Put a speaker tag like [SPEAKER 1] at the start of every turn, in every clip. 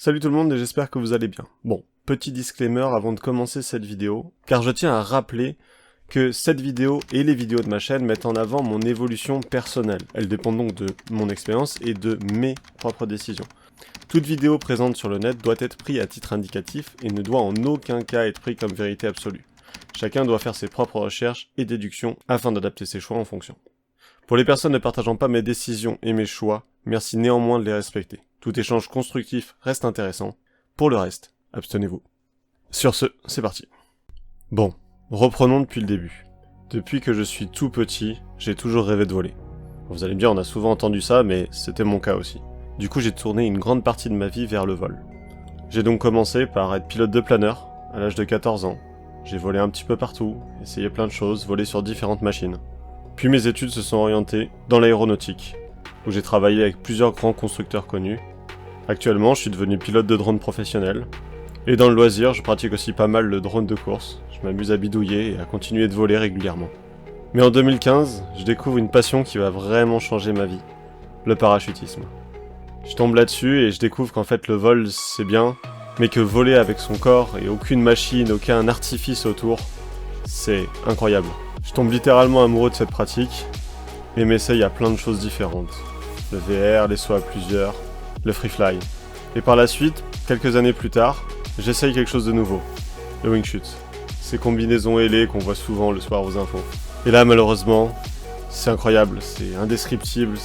[SPEAKER 1] Salut tout le monde et j'espère que vous allez bien. Bon, petit disclaimer avant de commencer cette vidéo, car je tiens à rappeler que cette vidéo et les vidéos de ma chaîne mettent en avant mon évolution personnelle. Elles dépendent donc de mon expérience et de mes propres décisions. Toute vidéo présente sur le net doit être prise à titre indicatif et ne doit en aucun cas être prise comme vérité absolue. Chacun doit faire ses propres recherches et déductions afin d'adapter ses choix en fonction. Pour les personnes ne partageant pas mes décisions et mes choix, merci néanmoins de les respecter. Tout échange constructif reste intéressant. Pour le reste, abstenez-vous. Sur ce, c'est parti. Bon, reprenons depuis le début. Depuis que je suis tout petit, j'ai toujours rêvé de voler. Vous allez me dire, on a souvent entendu ça, mais c'était mon cas aussi. Du coup, j'ai tourné une grande partie de ma vie vers le vol. J'ai donc commencé par être pilote de planeur, à l'âge de 14 ans. J'ai volé un petit peu partout, essayé plein de choses, volé sur différentes machines. Puis mes études se sont orientées dans l'aéronautique, où j'ai travaillé avec plusieurs grands constructeurs connus. Actuellement, je suis devenu pilote de drone professionnel. Et dans le loisir, je pratique aussi pas mal le drone de course. Je m'amuse à bidouiller et à continuer de voler régulièrement. Mais en 2015, je découvre une passion qui va vraiment changer ma vie. Le parachutisme. Je tombe là-dessus et je découvre qu'en fait le vol c'est bien, mais que voler avec son corps et aucune machine, aucun artifice autour, c'est incroyable. Je tombe littéralement amoureux de cette pratique et m'essaye à plein de choses différentes. Le VR, les sauts à plusieurs, le free fly. Et par la suite, quelques années plus tard, j'essaye quelque chose de nouveau. Le wing chut. Ces combinaisons ailées qu'on voit souvent le soir aux infos. Et là malheureusement, c'est incroyable, c'est indescriptible,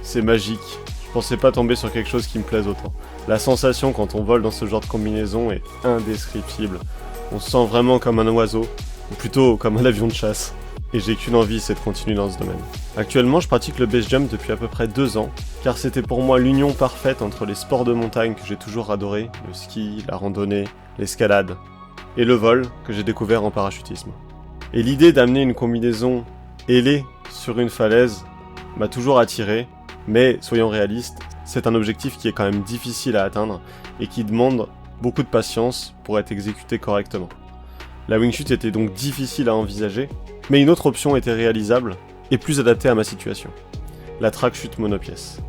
[SPEAKER 1] c'est magique. Je pensais pas tomber sur quelque chose qui me plaise autant. La sensation quand on vole dans ce genre de combinaison est indescriptible. On se sent vraiment comme un oiseau, ou plutôt comme un avion de chasse. Et j'ai qu'une envie, c'est de continuer dans ce domaine. Actuellement, je pratique le base jump depuis à peu près 2 ans, car c'était pour moi l'union parfaite entre les sports de montagne que j'ai toujours adoré, le ski, la randonnée, l'escalade, et le vol que j'ai découvert en parachutisme. Et l'idée d'amener une combinaison ailée sur une falaise m'a toujours attiré, mais soyons réalistes, c'est un objectif qui est quand même difficile à atteindre et qui demande beaucoup de patience pour être exécuté correctement. La wing chut était donc difficile à envisager, mais une autre option était réalisable et plus adaptée à ma situation. La track chute monopièce.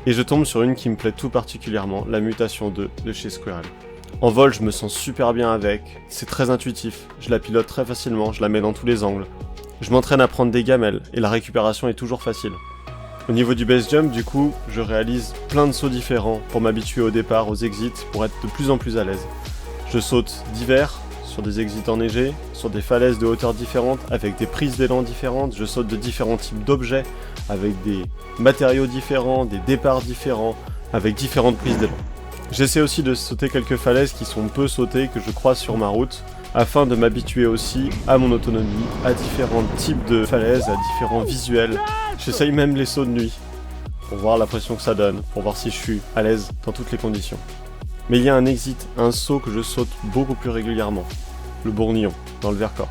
[SPEAKER 1] Et je tombe sur une qui me plaît tout particulièrement, la Mutation 2 de chez Squirrel. En vol, je me sens super bien avec, c'est très intuitif, je la pilote très facilement, je la mets dans tous les angles. Je m'entraîne à prendre des gamelles et la récupération est toujours facile. Au niveau du base jump, du coup, je réalise plein de sauts différents pour m'habituer au départ, aux exits, pour être de plus en plus à l'aise. Je saute d'hiver, sur des exits enneigés, sur des falaises de hauteur différentes, avec des prises d'élan différentes, je saute de différents types d'objets, avec des matériaux différents, des départs différents, avec différentes prises d'élan. J'essaie aussi de sauter quelques falaises qui sont peu sautées, que je croise sur ma route, afin de m'habituer aussi à mon autonomie, à différents types de falaises, à différents visuels. J'essaye même les sauts de nuit, pour voir la pression que ça donne, pour voir si je suis à l'aise dans toutes les conditions. Mais il y a un exit, un saut que je saute beaucoup plus régulièrement, le bournillon, dans le Vercors.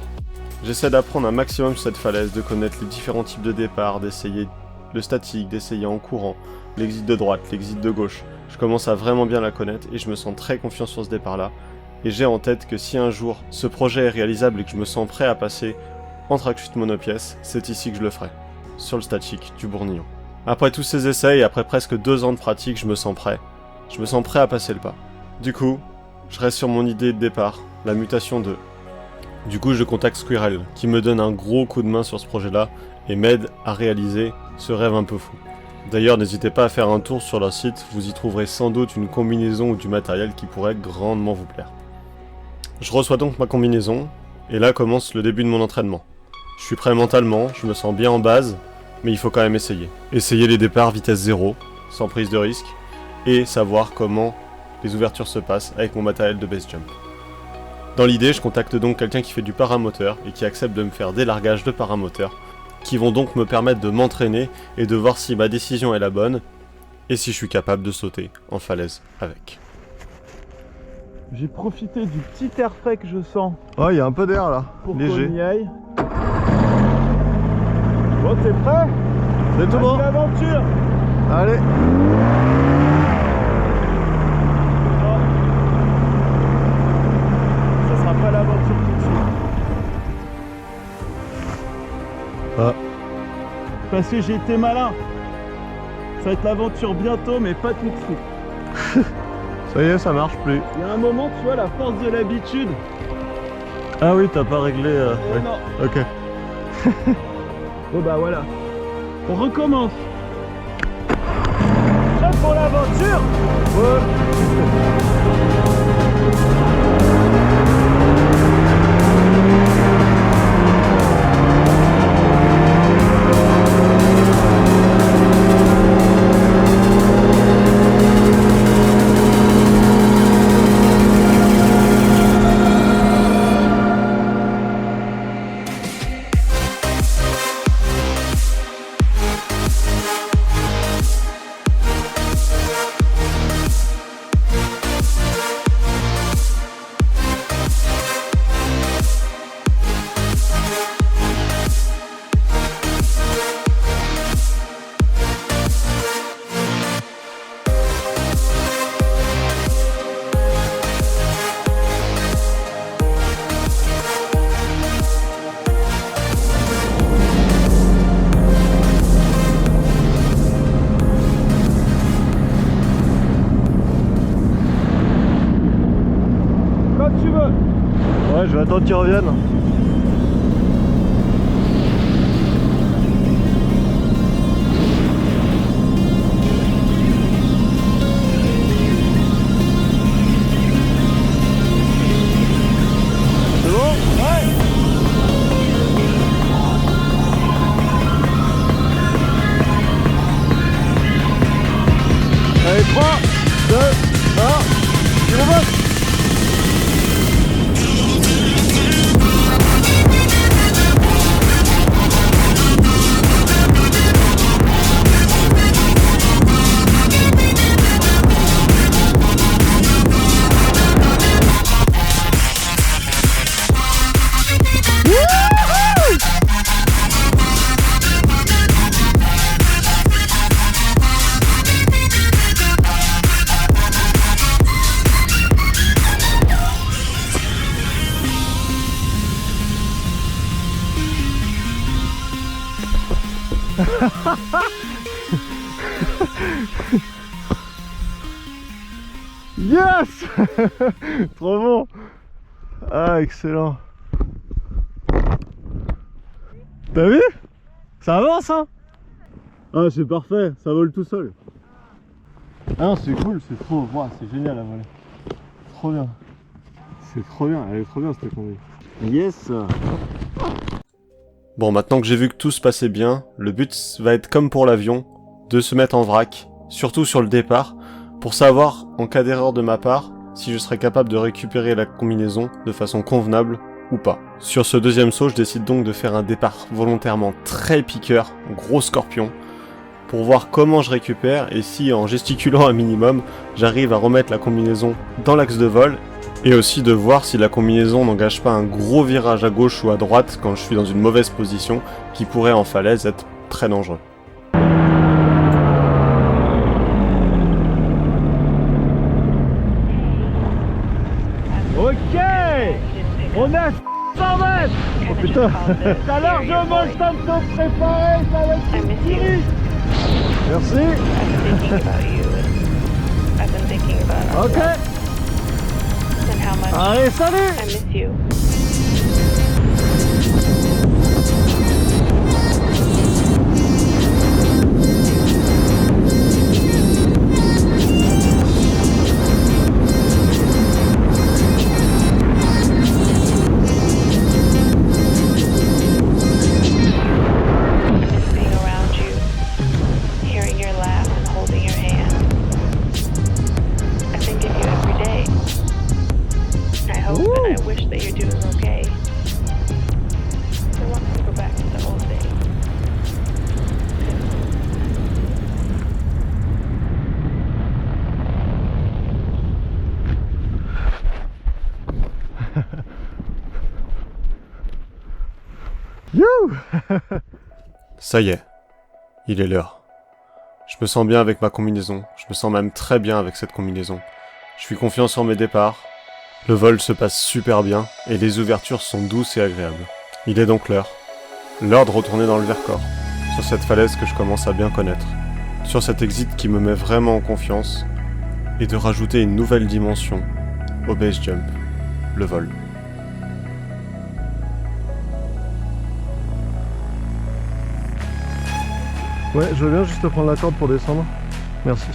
[SPEAKER 1] J'essaie d'apprendre un maximum sur cette falaise, de connaître les différents types de départ, d'essayer le statique, d'essayer en courant, l'exit de droite, l'exit de gauche. Je commence à vraiment bien la connaître et je me sens très confiant sur ce départ-là. Et j'ai en tête que si un jour ce projet est réalisable et que je me sens prêt à passer en track chute monopièce, c'est ici que je le ferai, sur le statique du bournillon. Après tous ces essais et après presque 2 ans de pratique, je me sens prêt. Je me sens prêt à passer le pas. Du coup, je reste sur mon idée de départ, la Mutation 2. Du coup, je contacte Squirrel, qui me donne un gros coup de main sur ce projet-là et m'aide à réaliser ce rêve un peu fou. D'ailleurs, n'hésitez pas à faire un tour sur leur site, vous y trouverez sans doute une combinaison ou du matériel qui pourrait grandement vous plaire. Je reçois donc ma combinaison, et là commence le début de mon entraînement. Je suis prêt mentalement, je me sens bien en base, mais il faut quand même essayer. Essayer les départs vitesse 0, sans prise de risque, et savoir comment les ouvertures se passent avec mon matériel de base jump. Dans l'idée, je contacte donc quelqu'un qui fait du paramoteur et qui accepte de me faire des largages de paramoteur, qui vont donc me permettre de m'entraîner et de voir si ma décision est la bonne, et si je suis capable de sauter en falaise avec.
[SPEAKER 2] J'ai profité du petit air frais que je sens.
[SPEAKER 3] Ouais, il y a un peu d'air là,
[SPEAKER 2] pour
[SPEAKER 3] léger.
[SPEAKER 2] qu'on y aille. Bon, t'es prêt?
[SPEAKER 3] C'est tout bon.
[SPEAKER 2] L'aventure.
[SPEAKER 3] Allez.
[SPEAKER 2] Ça sera pas l'aventure tout de suite.
[SPEAKER 3] Ah.
[SPEAKER 2] Parce que j'ai été malin. Ça va être l'aventure bientôt, mais pas tout de suite.
[SPEAKER 3] Ça y est, ça marche plus.
[SPEAKER 2] Il y a un moment, tu vois, la force de l'habitude.
[SPEAKER 3] Ah oui, t'as pas réglé... ouais.
[SPEAKER 2] Non.
[SPEAKER 3] Ok.
[SPEAKER 2] Bon bah voilà. On recommence. Prêt pour l'aventure?
[SPEAKER 3] Ouais.
[SPEAKER 2] Quand tu veux.
[SPEAKER 3] Ouais, je vais attendre qu'ils reviennent. C'est bon?
[SPEAKER 2] Ouais.
[SPEAKER 3] Allez, 3, 2, 1, tu le votes. Yes. Trop bon. Ah, excellent. T'as vu? Ça avance, hein? Ah, c'est parfait, ça vole tout seul. Ah non, c'est cool, c'est trop... Wow, c'est génial à voler. Trop bien. C'est trop bien, elle est trop bien cette conduite. Yes.
[SPEAKER 1] Bon, maintenant que j'ai vu que tout se passait bien, le but va être comme pour l'avion, de se mettre en vrac, surtout sur le départ, pour savoir, en cas d'erreur de ma part, si je serai capable de récupérer la combinaison de façon convenable ou pas. Sur ce deuxième saut, je décide donc de faire un départ volontairement très piqueur, gros scorpion, pour voir comment je récupère et si, en gesticulant un minimum, j'arrive à remettre la combinaison dans l'axe de vol, et aussi de voir si la combinaison n'engage pas un gros virage à gauche ou à droite quand je suis dans une mauvaise position, qui pourrait en falaise être très dangereux.
[SPEAKER 2] Ok. On est à 100 mètres.
[SPEAKER 3] Oh putain.
[SPEAKER 2] T'as largement le temps de te préparer, ça va être une tuerie.
[SPEAKER 3] Merci. Ok. Allez, salut. You.
[SPEAKER 1] Ça y est, il est l'heure. Je me sens bien avec ma combinaison, je me sens même très bien avec cette combinaison. Je suis confiant sur mes départs, le vol se passe super bien et les ouvertures sont douces et agréables. Il est donc l'heure. L'heure de retourner dans le Vercors, sur cette falaise que je commence à bien connaître, sur cet exit qui me met vraiment en confiance, et de rajouter une nouvelle dimension au base jump, le vol.
[SPEAKER 3] Ouais, je veux bien juste prendre la corde pour descendre. Merci.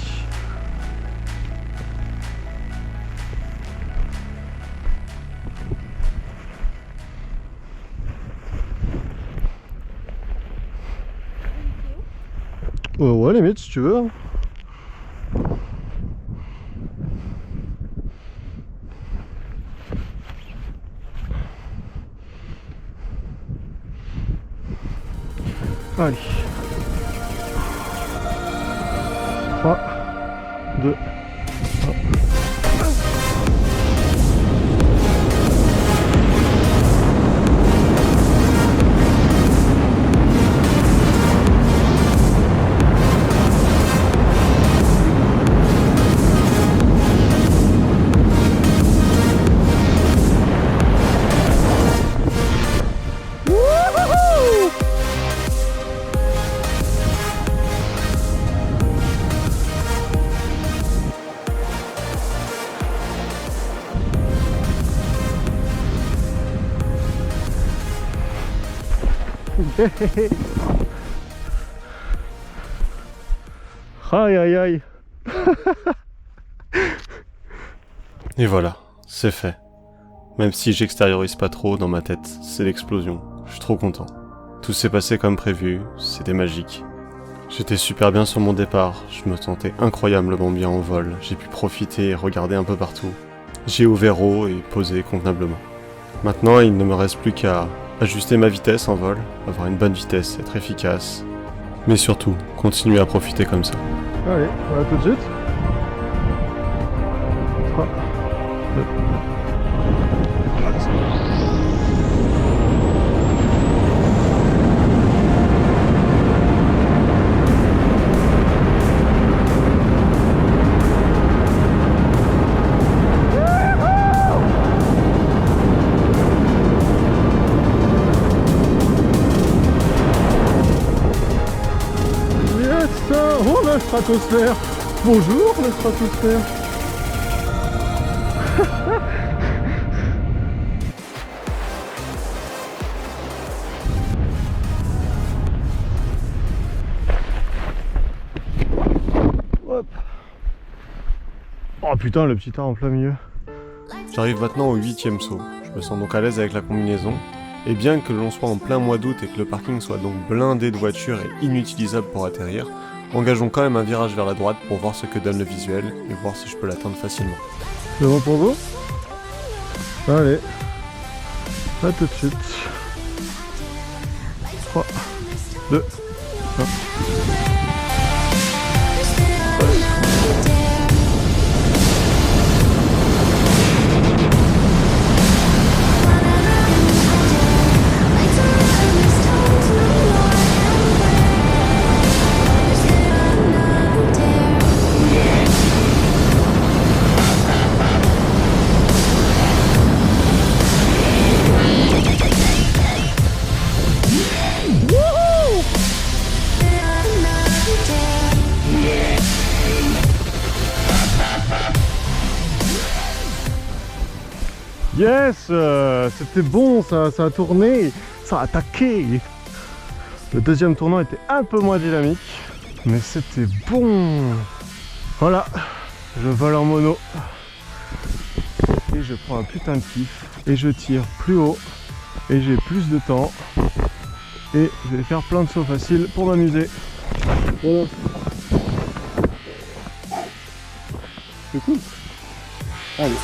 [SPEAKER 3] Ouais, limite, si tu veux. Hein. Allez. 3, 2, 1. Aïe aïe aïe.
[SPEAKER 1] Et voilà, c'est fait. Même si j'extériorise pas trop dans ma tête, c'est l'explosion. Je suis trop content. Tout s'est passé comme prévu, c'était magique. J'étais super bien sur mon départ, je me sentais incroyablement bien en vol, j'ai pu profiter et regarder un peu partout. J'ai ouvert haut et posé convenablement. Maintenant, il ne me reste plus qu'à ajuster ma vitesse en vol, avoir une bonne vitesse, être efficace, mais surtout, continuer à profiter comme ça.
[SPEAKER 3] Allez, on va tout de suite. 3, 2, 1. Oh la stratosphère. Bonjour la stratosphère. Hop. Oh putain, le petit tas en plein milieu.
[SPEAKER 1] J'arrive maintenant au 8e saut. Je me sens donc à l'aise avec la combinaison. Et bien que l'on soit en plein mois d'août et que le parking soit donc blindé de voitures et inutilisable pour atterrir, engageons quand même un virage vers la droite pour voir ce que donne le visuel et voir si je peux l'atteindre facilement.
[SPEAKER 3] C'est bon pour vous? Allez, à tout de suite. 3, 2, 1. Yes, c'était bon, ça a tourné, ça a attaqué. Le deuxième tournant était un peu moins dynamique, mais c'était bon. Voilà, je vole en mono. Et je prends un putain de kiff. Et je tire plus haut. Et j'ai plus de temps. Et je vais faire plein de sauts faciles pour m'amuser. Voilà. C'est cool. Allez.